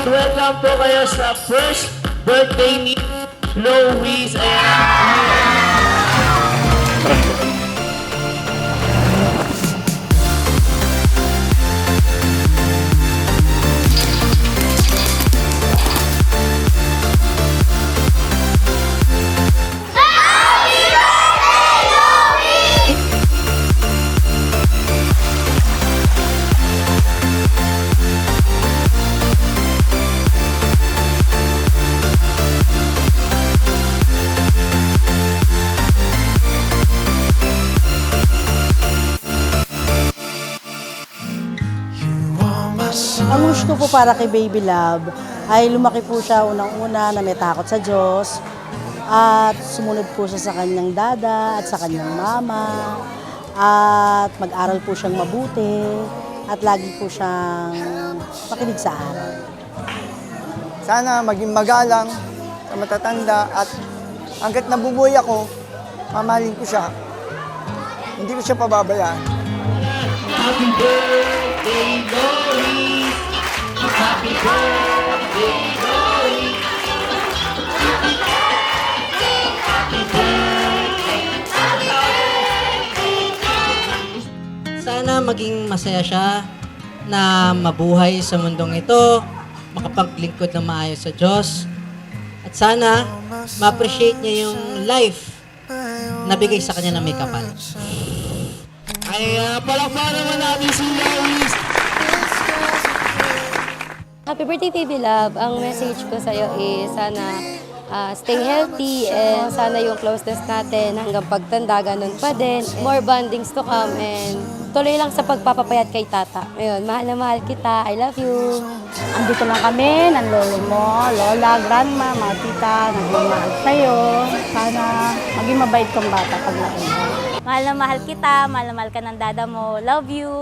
welcome po kayo sa first birthday ni Lois. Ang wish ko po para kay Baby Love ay lumaki po siya unang-una na may takot sa Diyos at sumunod po siya sa kanyang dada at sa kanyang mama at mag-aral po siyang mabuti at lagi po siyang makinig sa aral. Sana maging magalang sa matatanda at hanggat nabubuhay ako, mamahalin ko siya. Hindi ko siya pababayaan. Happy birthday, Lois! Happy birthday, Lois! Sana maging masaya siya na mabuhay sa mundong ito, makapaglingkod ng maayos sa Diyos. At sana ma-appreciate niya yung life na bigay sa kanya ng may kapal. Ay, palakpakan naman natin si Lois! Happy birthday, Baby Love. Ang message ko sa'yo is sana stay healthy and sana yung closeness natin hanggang pagtanda, ganun pa din. More bondings to come and tuloy lang sa pagpapapayat kay Tata. Ayun, mahal na mahal kita. I love you. Andito lang kami, ng lolo mo, lola, grandma, mga tita, nagmamahal sa'yo. Sana maging mabait kang bata pag nauna. Mahal na mahal kita, mahal na mahal ka ng dada mo. Love you!